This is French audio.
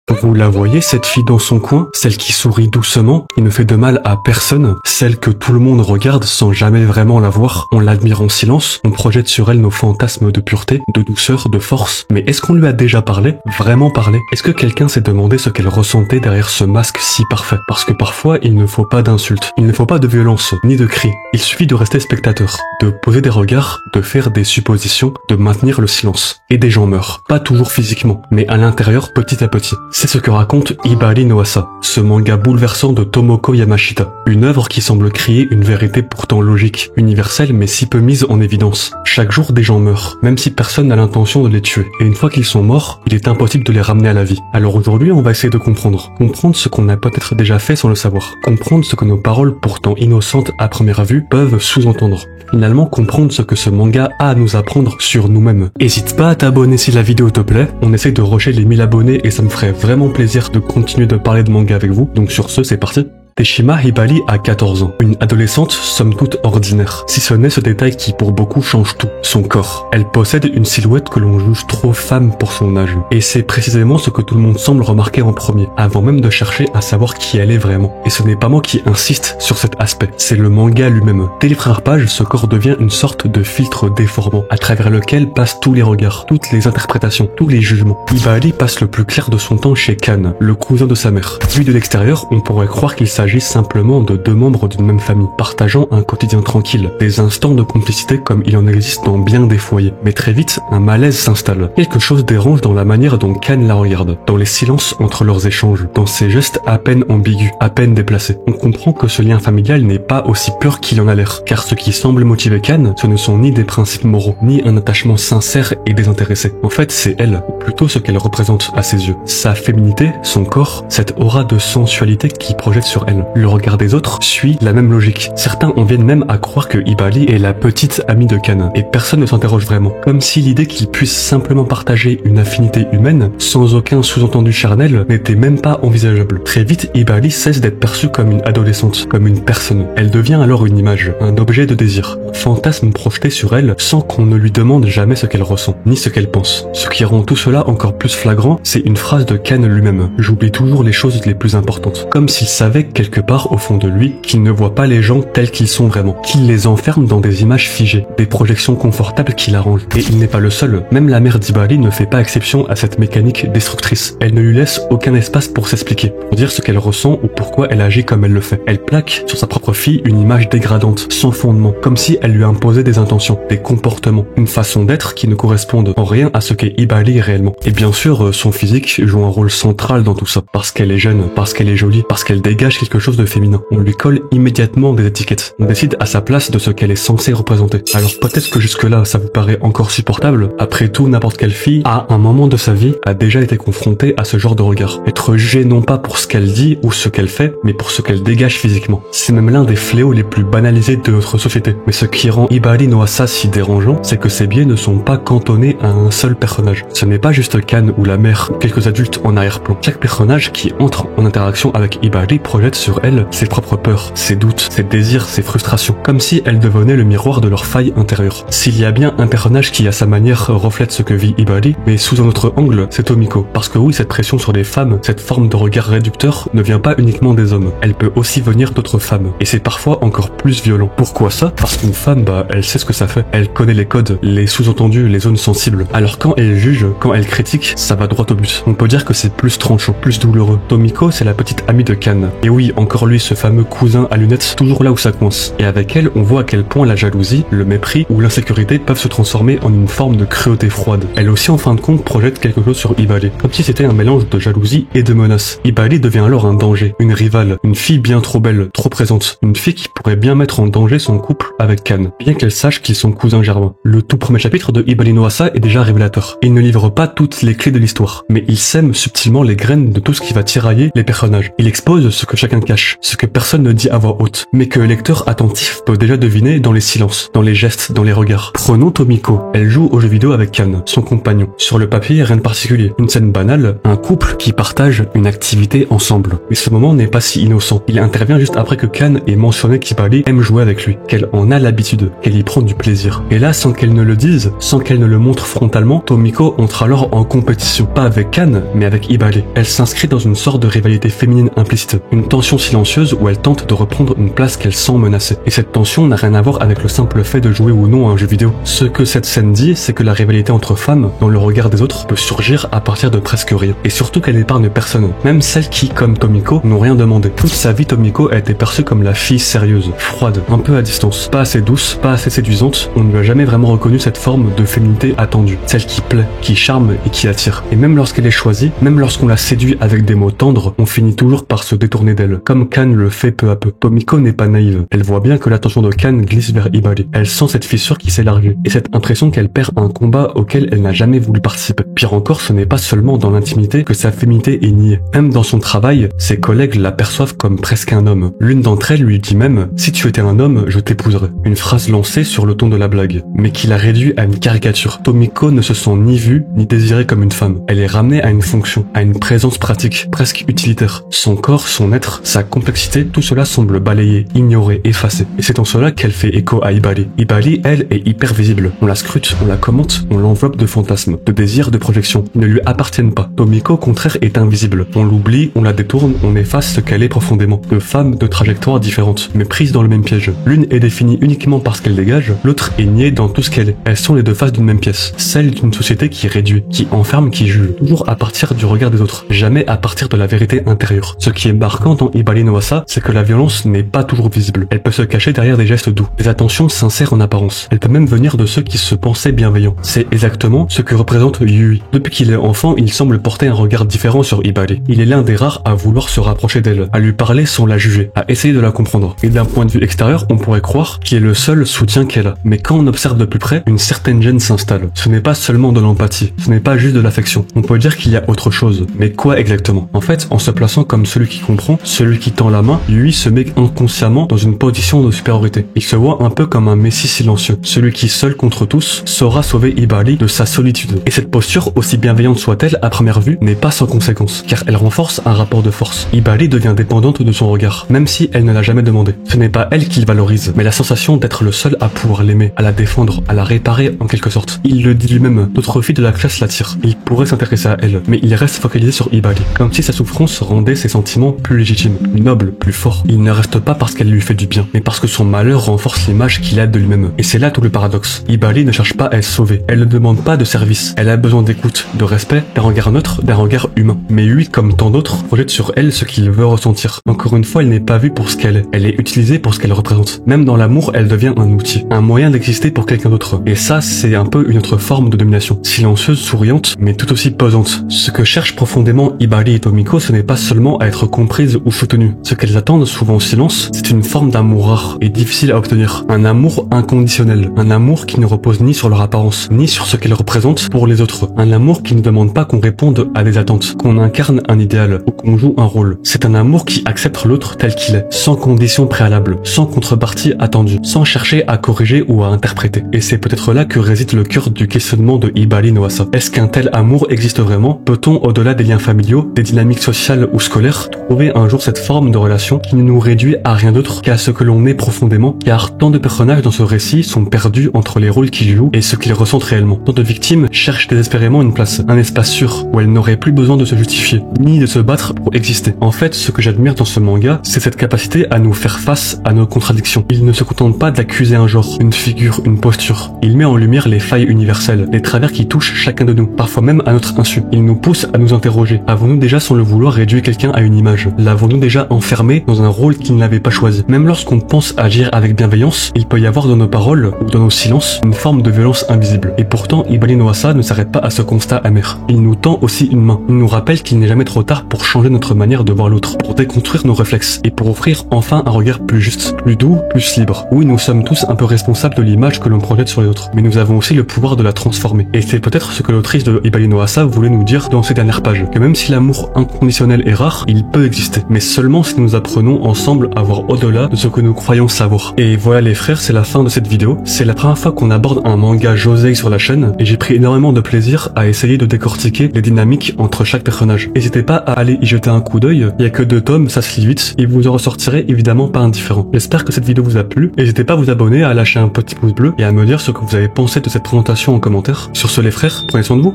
Vous la voyez, cette fille dans son coin, celle qui sourit doucement, qui ne fait de mal à personne, celle que tout le monde regarde sans jamais vraiment la voir. On l'admire en silence, on projette sur elle nos fantasmes de pureté, de douceur, de force. Mais est-ce qu'on lui a déjà parlé? Vraiment parlé? Est-ce que quelqu'un s'est demandé ce qu'elle ressentait derrière ce masque si parfait? Parce que parfois, il ne faut pas d'insultes, il ne faut pas de violence, ni de cris. Il suffit de rester spectateur, de poser des regards, de faire des suppositions, de maintenir le silence. Et des gens meurent. Pas toujours physiquement, mais à l'intérieur petit à petit. C'est ce que raconte Hibari no Asa, ce manga bouleversant de Tomoko Yamashita. Une œuvre qui semble crier une vérité pourtant logique, universelle mais si peu mise en évidence. Chaque jour des gens meurent, même si personne n'a l'intention de les tuer. Et une fois qu'ils sont morts, il est impossible de les ramener à la vie. Alors aujourd'hui on va essayer de comprendre. Comprendre ce qu'on a peut-être déjà fait sans le savoir. Comprendre ce que nos paroles pourtant innocentes à première vue peuvent sous-entendre. Finalement comprendre ce que ce manga a à nous apprendre sur nous-mêmes. Hésite pas à t'abonner si la vidéo te plaît, on essaie de rusher les 1000 abonnés et ça me ferait vraiment plaisir de continuer de parler de manga avec vous, donc sur ce c'est parti. Teshima Hibari a 14 ans, une adolescente somme toute ordinaire, si ce n'est ce détail qui pour beaucoup change tout, son corps. Elle possède une silhouette que l'on juge trop femme pour son âge, et c'est précisément ce que tout le monde semble remarquer en premier, avant même de chercher à savoir qui elle est vraiment. Et ce n'est pas moi qui insiste sur cet aspect, c'est le manga lui-même. Dès les premières pages, ce corps devient une sorte de filtre déformant, à travers lequel passent tous les regards, toutes les interprétations, tous les jugements. Hibari passe le plus clair de son temps chez Kan, le cousin de sa mère. Vu de l'extérieur, on pourrait croire qu'il s'agit simplement de deux membres d'une même famille, partageant un quotidien tranquille, des instants de complicité comme il en existe dans bien des foyers. Mais très vite, un malaise s'installe. Quelque chose dérange dans la manière dont Kan la regarde, dans les silences entre leurs échanges, dans ses gestes à peine ambigus, à peine déplacés. On comprend que ce lien familial n'est pas aussi pur qu'il en a l'air, car ce qui semble motiver Kan, ce ne sont ni des principes moraux, ni un attachement sincère et désintéressé. En fait, c'est elle, ou plutôt ce qu'elle représente à ses yeux. Sa féminité, son corps, cette aura de sensualité qui projette sur elle. Le regard des autres suit la même logique. Certains en viennent même à croire que Hibari est la petite amie de Kan, et personne ne s'interroge vraiment. Comme si l'idée qu'ils puissent simplement partager une affinité humaine, sans aucun sous-entendu charnel, n'était même pas envisageable. Très vite, Hibari cesse d'être perçue comme une adolescente, comme une personne. Elle devient alors une image, un objet de désir, un fantasme projeté sur elle sans qu'on ne lui demande jamais ce qu'elle ressent, ni ce qu'elle pense. Ce qui rend tout cela encore plus flagrant, c'est une phrase de Kan lui-même. J'oublie toujours les choses les plus importantes. Comme s'il savait quelque part au fond de lui qu'il ne voit pas les gens tels qu'ils sont vraiment, qu'il les enferme dans des images figées, des projections confortables qui l'arrangent. Et il n'est pas le seul, même la mère d'Hibari ne fait pas exception à cette mécanique destructrice. Elle ne lui laisse aucun espace pour s'expliquer, pour dire ce qu'elle ressent ou pourquoi elle agit comme elle le fait. Elle plaque sur sa propre fille une image dégradante, sans fondement, comme si elle lui imposait des intentions, des comportements, une façon d'être qui ne correspondent en rien à ce qu'est Hibari réellement. Et bien sûr, son physique joue un rôle central dans tout ça, parce qu'elle est jeune, parce qu'elle est jolie, parce qu'elle dégage quelque chose de féminin. On lui colle immédiatement des étiquettes. On décide à sa place de ce qu'elle est censée représenter. Alors peut-être que jusque-là, ça vous paraît encore supportable. Après tout, n'importe quelle fille, à un moment de sa vie, a déjà été confrontée à ce genre de regard. Être jugée non pas pour ce qu'elle dit ou ce qu'elle fait, mais pour ce qu'elle dégage physiquement. C'est même l'un des fléaux les plus banalisés de notre société. Mais ce qui rend Hibari no Asa si dérangeant, c'est que ses biais ne sont pas cantonnés à un seul personnage. Ce n'est pas juste Kan ou la mère ou quelques adultes en arrière-plan. Chaque personnage qui entre en interaction avec Hibari projette sur elle ses propres peurs, ses doutes, ses désirs, ses frustrations, comme si elle devenait le miroir de leur faille intérieure. S'il y a bien un personnage qui à sa manière reflète ce que vit Hibari, mais sous un autre angle, c'est Tomiko. Parce que oui, cette pression sur les femmes, cette forme de regard réducteur ne vient pas uniquement des hommes, elle peut aussi venir d'autres femmes, et c'est parfois encore plus violent. Pourquoi ça? Parce qu'une femme, elle sait ce que ça fait, elle connaît les codes, les sous-entendus, les zones sensibles. Alors quand elle juge, quand elle critique, ça va droit au but. On peut dire que c'est plus tranchant, plus douloureux. Tomiko, c'est la petite amie de Kan. Et oui, encore lui, ce fameux cousin à lunettes, toujours là où ça coince. Et avec elle, on voit à quel point la jalousie, le mépris ou l'insécurité peuvent se transformer en une forme de cruauté froide. Elle aussi, en fin de compte, projette quelque chose sur Hibari, comme si c'était un mélange de jalousie et de menace. Hibari devient alors un danger, une rivale, une fille bien trop belle, trop présente, une fille qui pourrait bien mettre en danger son couple avec Kan, bien qu'elle sache qu'ils sont cousins germains. Le tout premier chapitre de Hibari no Asa est déjà révélateur. Il ne livre pas toutes les clés de l'histoire, mais il sème subtilement les graines de tout ce qui va tirailler les personnages. Il expose ce que chacun chacun cache, ce que personne ne dit à voix haute, mais que le lecteur attentif peut déjà deviner dans les silences, dans les gestes, dans les regards. Prenons Tomiko. Elle joue aux jeux vidéo avec Kan, son compagnon. Sur le papier, rien de particulier. Une scène banale, un couple qui partage une activité ensemble. Mais ce moment n'est pas si innocent. Il intervient juste après que Kan ait mentionné qu'Ibali aime jouer avec lui, qu'elle en a l'habitude, qu'elle y prend du plaisir. Et là, sans qu'elle ne le dise, sans qu'elle ne le montre frontalement, Tomiko entre alors en compétition. Pas avec Kan, mais avec Ibali. Elle s'inscrit dans une sorte de rivalité féminine implicite. Une tension silencieuse où elle tente de reprendre une place qu'elle sent menacée. Et cette tension n'a rien à voir avec le simple fait de jouer ou non à un jeu vidéo. Ce que cette scène dit, c'est que la rivalité entre femmes, dans le regard des autres, peut surgir à partir de presque rien. Et surtout qu'elle n'épargne personne. Même celles qui, comme Tomiko, n'ont rien demandé. Toute sa vie, Tomiko a été perçue comme la fille sérieuse, froide, un peu à distance. Pas assez douce, pas assez séduisante, on ne lui a jamais vraiment reconnu cette forme de féminité attendue. Celle qui plaît, qui charme et qui attire. Et même lorsqu'elle est choisie, même lorsqu'on la séduit avec des mots tendres, on finit toujours par se détourner d'elle. Comme Kan le fait peu à peu. Tomiko n'est pas naïve. Elle voit bien que l'attention de Kan glisse vers Ibali. Elle sent cette fissure qui s'élargit. Et cette impression qu'elle perd un combat auquel elle n'a jamais voulu participer. Pire encore, ce n'est pas seulement dans l'intimité que sa féminité est niée. Même dans son travail, ses collègues l'aperçoivent comme presque un homme. L'une d'entre elles lui dit même « Si tu étais un homme, je t'épouserais ». Une phrase lancée sur le ton de la blague, mais qui la réduit à une caricature. Tomiko ne se sent ni vue, ni désirée comme une femme. Elle est ramenée à une fonction, à une présence pratique, presque utilitaire. Son corps, son être, sa complexité, tout cela semble balayé, ignoré, effacé. Et c'est en cela qu'elle fait écho à Ibali. Ibali, elle, est hyper visible. On la scrute, on la commente, on l'enveloppe de fantasmes, de désirs, de projections. Ils ne lui appartiennent pas. Tomiko, au contraire, est invisible. On l'oublie, on la détourne, on efface ce qu'elle est profondément. Deux femmes, de trajectoires différentes, mais prises dans le même piège. L'une est définie uniquement par ce qu'elle dégage, l'autre est niée dans tout ce qu'elle est. Elles sont les deux faces d'une même pièce. Celle d'une société qui réduit, qui enferme, qui juge. Toujours à partir du regard des autres. Jamais à partir de la vérité intérieure. Ce qui est marquant dans Ibali no Asa, c'est que la violence n'est pas toujours visible. Elle peut se cacher derrière des gestes doux, des attentions sincères en apparence. Elle peut même venir de ceux qui se pensaient bienveillants. C'est exactement ce que représente Yui. Depuis qu'il est enfant, il semble porter un regard différent sur Ibali. Il est l'un des rares à vouloir se rapprocher d'elle, à lui parler sans la juger, à essayer de la comprendre. Et d'un point de vue extérieur, on pourrait croire qu'il est le seul soutien qu'elle a. Mais quand on observe de plus près, une certaine gêne s'installe. Ce n'est pas seulement de l'empathie, ce n'est pas juste de l'affection. On peut dire qu'il y a autre chose. Mais quoi exactement? En fait, en se plaçant comme celui qui comprend, celui qui tend la main, Yui se met inconsciemment dans une position de supériorité. Il se voit un peu comme un messie silencieux, celui qui seul contre tous saura sauver Ibali de sa solitude. Et cette posture, aussi bienveillante soit-elle à première vue, n'est pas sans conséquence, car elle renforce un rapport de force. Ibali devient dépendante de son regard, même si elle ne l'a jamais demandé. Ce n'est pas elle qu'il valorise, mais la sensation d'être le seul à pouvoir l'aimer, à la défendre, à la réparer en quelque sorte. Il le dit lui-même, d'autres filles de la classe l'attirent. Il pourrait s'intéresser à elle, mais il reste focalisé sur Ibali, comme si sa souffrance rendait ses sentiments plus légitimes, plus nobles, plus forts. Il ne reste pas parce qu'elle lui fait du bien, mais parce que son malheur renforce l'image qu'il a de lui-même. Et c'est là tout le paradoxe. Ibali ne cherche pas à être sauvée. Elle ne demande pas de service. Elle a besoin d'écoute, de respect, d'un regard neutre, d'un regard humain. Mais lui, comme tant d'autres, projette sur elle ce qu'il veut ressentir. Encore une fois, elle n'est pas vue pour ce qu'elle est. Elle est utilisée pour ce qu'elle représente. Même dans l'amour, elle devient un outil, un moyen d'exister pour quelqu'un d'autre. Et ça, c'est un peu une autre forme de domination. Silencieuse, souriante, mais tout aussi pesante. Ce que cherchent profondément Ibali et Tomiko, ce n'est pas seulement à être comprises ou soutenues. Ce qu'elles attendent, souvent en silence, c'est une forme d'amour rare et difficile à obtenir. Un amour inconditionnel. Un amour qui ne repose ni sur leur apparence, ni sur ce qu'elles représentent pour les autres. Un amour qui ne demande pas qu'on réponde à des attentes, qu'on incarne un idéal ou qu'on joue un rôle. C'est un amour qui accepte l'autre tel qu'il est, sans condition préalable, sans contrepartie attendue, sans chercher à corriger ou à interpréter. Et c'est peut-être là que réside le cœur du questionnement de Ibali no Asa. Est-ce qu'un tel amour existe vraiment? Peut-on, au-delà des liens familiaux, des dynamiques sociales ou scolaires, trouver un jour cette forme de relation qui ne nous réduit à rien d'autre qu'à ce que l'on est profondément? Car tant de personnages dans ce récit sont perdus entre les rôles qu'ils jouent et ce qu'ils ressentent réellement. Tant de victimes cherchent désespérément une place, un espace sûr où elles n'auraient plus besoin de se justifier, ni de se battre pour exister. En fait, ce que j'admire dans ce manga, c'est cette capacité à nous faire face à nos contradictions. Il ne se contente pas d'accuser un genre, une figure, une posture. Il met en lumière les failles universelles, les travers qui touchent chacun de nous, parfois même à notre insu. Il nous pousse à nous interroger. Avons-nous déjà sans le vouloir réduit quelqu'un à une image? L'avons-nous déjà enfermé dans un rôle qu'il n'avait pas choisi? Même lorsqu'on pense agir avec bienveillance, il peut y avoir dans nos paroles ou dans nos silences une forme de violence invisible. Et pourtant, Ibali no Asa ne s'arrête pas à ce constat amer. Il nous tend aussi une main. Il nous rappelle qu'il n'est jamais trop tard pour changer notre manière de voir l'autre, pour déconstruire nos réflexes et pour offrir enfin un regard plus juste, plus doux, plus libre. Oui, nous sommes tous un peu responsables de l'image que l'on projette sur les autres, mais nous avons aussi le pouvoir de la transformer. Et c'est peut-être ce que l'autrice de Ibali no Asa voulait nous dire dans ces dernières pages, que même si l'amour inconditionnel est rare, il peut exister, mais seulement si nous apprenons ensemble à voir au-delà de ce que nous croyons savoir. Et voilà les frères, c'est la fin de cette vidéo. C'est la première fois qu'on aborde un manga Josei sur la chaîne et j'ai pris énormément de plaisir à essayer de décortiquer les dynamiques entre chaque personnage. N'hésitez pas à aller y jeter un coup d'œil, il y a que 2 tomes, ça se lit vite et vous en ressortirez évidemment pas indifférent. J'espère que cette vidéo vous a plu, n'hésitez pas à vous abonner, à lâcher un petit pouce bleu et à me dire ce que vous avez pensé de cette présentation en commentaire. Sur ce les frères, prenez soin de vous.